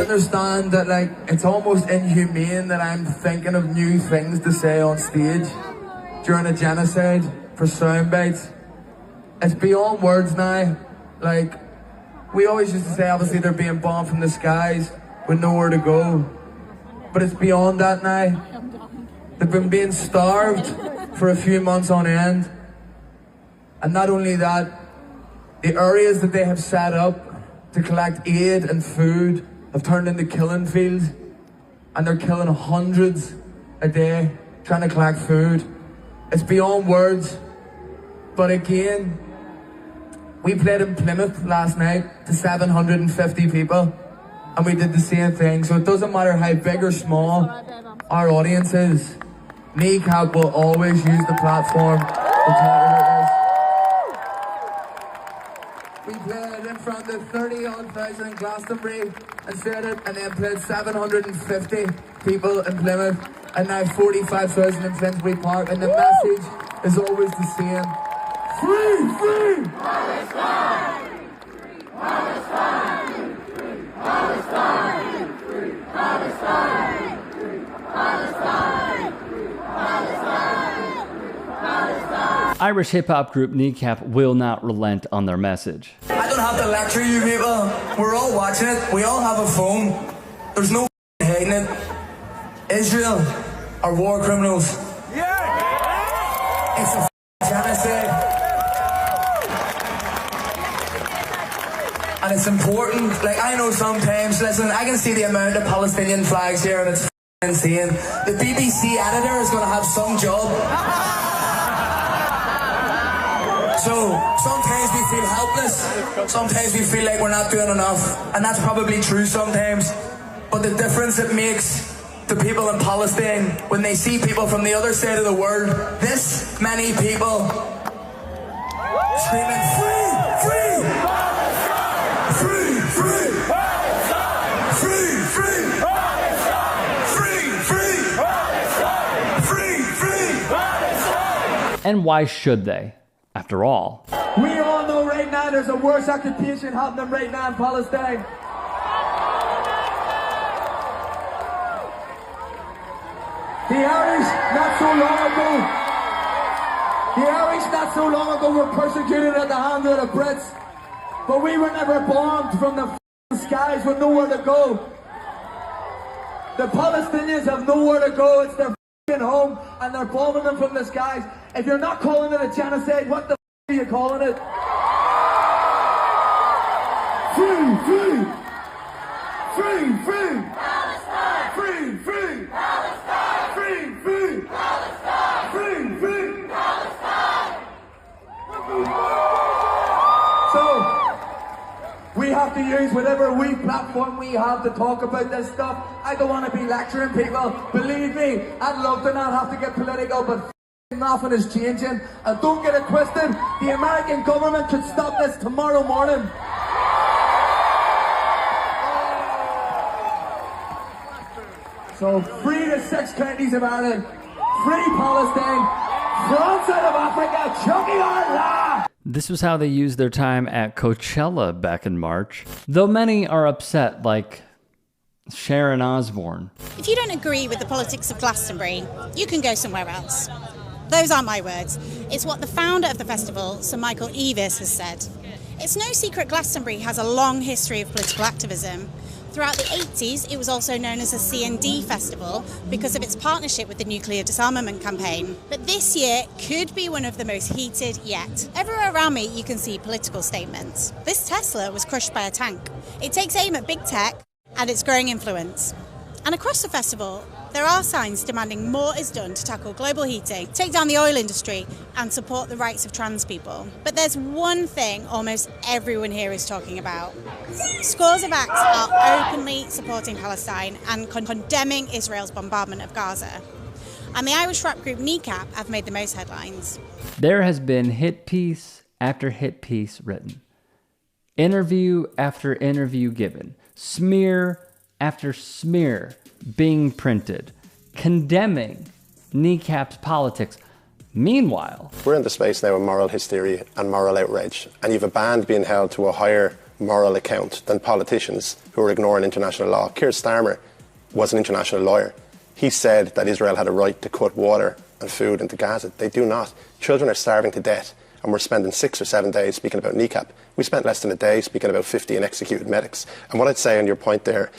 understand that, like, it's almost inhumane that I'm thinking of new things to say on stage during a genocide for sound bites. It's beyond words now. Like, we always used to say, obviously, they're being bombed from the skies with nowhere to go. But it's beyond that now. They've been being starved for a few months on end. And not only that, the areas that they have set up to collect aid and food have turned into killing fields. And they're killing hundreds a day trying to collect food. It's beyond words. But again, we played in Plymouth last night to 750 people. And we did the same thing. So it doesn't matter how big or small our audience is. Kneecap will always use the platform to talk about this. We played in front of 30,000 in Glastonbury and said it, and then played 750 people in Plymouth, and now 45,000 in Finsbury Park, and the message is always the same. Free, free! Palestine! Palestine! Palestine! Palestine! Palestine! Irish hip-hop group Kneecap will not relent on their message. I don't have to lecture you people. We're all watching it. We all have a phone. There's no hating it. Israel are war criminals. Yeah. It's a genocide. And it's important. Like, I know sometimes, listen, I can see the amount of Palestinian flags here and it's insane. The BBC editor is going to have some job. So sometimes we feel helpless. Sometimes we feel like we're not doing enough. And that's probably true sometimes. But the difference it makes to people in Palestine when they see people from the other side of the world, this many people screaming, free, free, free, free, free, free, free, free, free. And why should they? After all, we all know right now there's a worse occupation happening right now in Palestine. The Irish, not so long ago, were persecuted at the hands of the Brits. But we were never bombed from the skies with nowhere to go. The Palestinians have nowhere to go. It's their home, and they're bombing them from the skies. If you're not calling it a genocide, what the are you calling it? Free, free, free, free, Palestine, free, free, Palestine, free, free, Palestine, free, free, Palestine. So we have to use whatever platform we have to talk about this stuff. I don't want to be lecturing people. Believe me, I'd love to not have to get political, but nothing is changing. And don't get it twisted, the American government could stop this tomorrow morning. So free the 6 counties of Ireland, free Palestine, France out of Africa, chucking our law. This was how they used their time at Coachella back in March. Though many are upset, like Sharon Osbourne. If you don't agree with the politics of Glastonbury, you can go somewhere else. Those aren't my words. It's what the founder of the festival, Sir Michael Eavis, has said. It's no secret Glastonbury has a long history of political activism. Throughout the 80s, it was also known as a C&D festival because of its partnership with the nuclear disarmament campaign. But this year could be one of the most heated yet. Everywhere around me, you can see political statements. This Tesla was crushed by a tank. It takes aim at big tech and its growing influence. And across the festival, there are signs demanding more is done to tackle global heating, take down the oil industry, and support the rights of trans people. But there's one thing almost everyone here is talking about. Scores of acts are openly supporting Palestine and condemning Israel's bombardment of Gaza. And the Irish rap group Kneecap have made the most headlines. There has been hit piece after hit piece written. Interview after interview given. Smear after smear being printed, condemning Kneecap's politics. Meanwhile, we're in the space now of moral hysteria and moral outrage, and you've a band being held to a higher moral account than politicians who are ignoring international law. Keir Starmer was an international lawyer. He said that Israel had a right to cut water and food into Gaza. They do not. Children are starving to death, and we're spending 6 or 7 days speaking about Kneecap. We spent less than a day speaking about 50 executed medics. And what I'd say on your point there,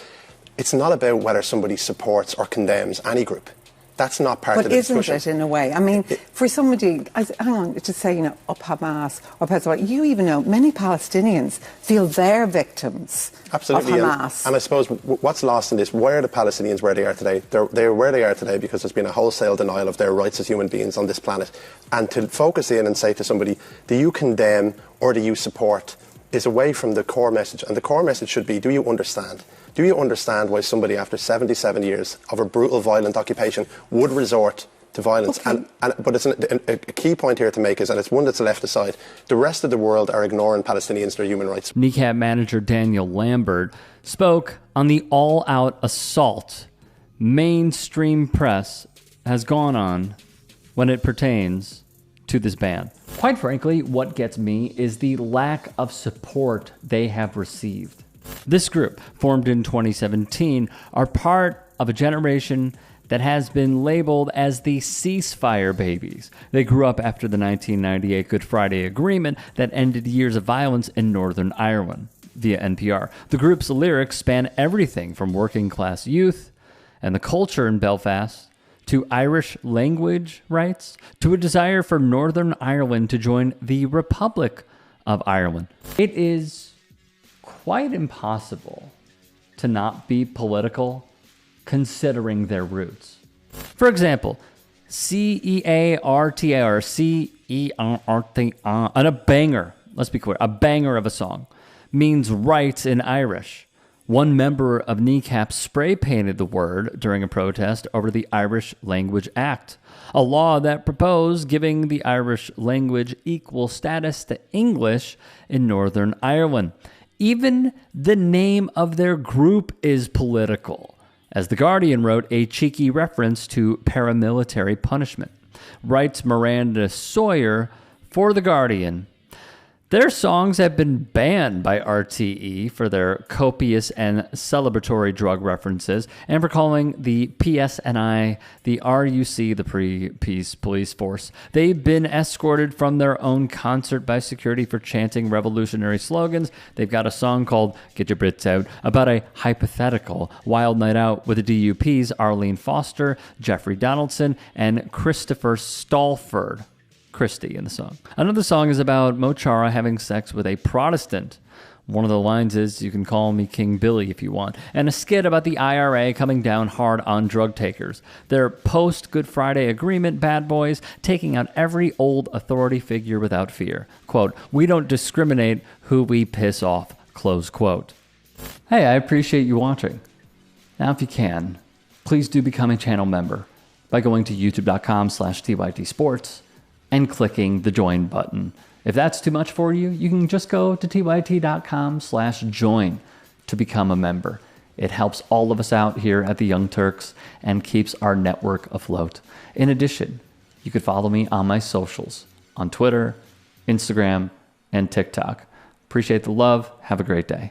it's not about whether somebody supports or condemns any group. That's not part of the discussion. But isn't it, in a way? I mean, for somebody, hang on, to say, up Hamas or Palestine, you even know many Palestinians feel they're victims Absolutely. of Hamas. And I suppose what's lost in this, why are the Palestinians where they are today? They're where they are today because there's been a wholesale denial of their rights as human beings on this planet. And to focus in and say to somebody, do you condemn or do you support, is away from the core message. And the core message should be, do you understand? Do you understand why somebody after 77 years of a brutal, violent occupation would resort to violence? Okay. But it's a key point here to make is, and it's one that's left aside, the rest of the world are ignoring Palestinians, their human rights. Kneecap manager Daniel Lambert spoke on the all-out assault mainstream press has gone on when it pertains to this ban. Quite frankly, what gets me is the lack of support they have received. This group, formed in 2017, are part of a generation that has been labeled as the ceasefire babies. They grew up after the 1998 Good Friday Agreement that ended years of violence in Northern Ireland, via NPR. The group's lyrics span everything from working class youth and the culture in Belfast to Irish language rights to a desire for Northern Ireland to join the Republic of Ireland. It is quite impossible to not be political considering their roots. For example, C-E-A-R-T-A or C-E-R-T-A, and a banger, let's be clear, a banger of a song, means rights in Irish. One member of Kneecap spray painted the word during a protest over the Irish Language Act, a law that proposed giving the Irish language equal status to English in Northern Ireland. Even the name of their group is political, as The Guardian wrote a cheeky reference to paramilitary punishment. Writes Miranda Sawyer for The Guardian, their songs have been banned by RTE for their copious and celebratory drug references and for calling the PSNI the RUC, the Pre-Peace Police Force. They've been escorted from their own concert by security for chanting revolutionary slogans. They've got a song called Get Your Brits Out about a hypothetical wild night out with the DUP's Arlene Foster, Jeffrey Donaldson, and Christopher Stalford. Christie in the song. Another song is about Mo Chara having sex with a Protestant. One of the lines is, you can call me King Billy if you want. And a skit about the IRA coming down hard on drug takers. They're post-Good Friday Agreement bad boys taking out every old authority figure without fear. Quote, we don't discriminate who we piss off, close quote. Hey, I appreciate you watching. Now if you can, please do become a channel member by going to youtube.com/TYTsports and clicking the join button. If that's too much for you, you can just go to tyt.com/join to become a member. It helps all of us out here at the Young Turks and keeps our network afloat. In addition, you could follow me on my socials on Twitter, Instagram, and TikTok. Appreciate the love. Have a great day.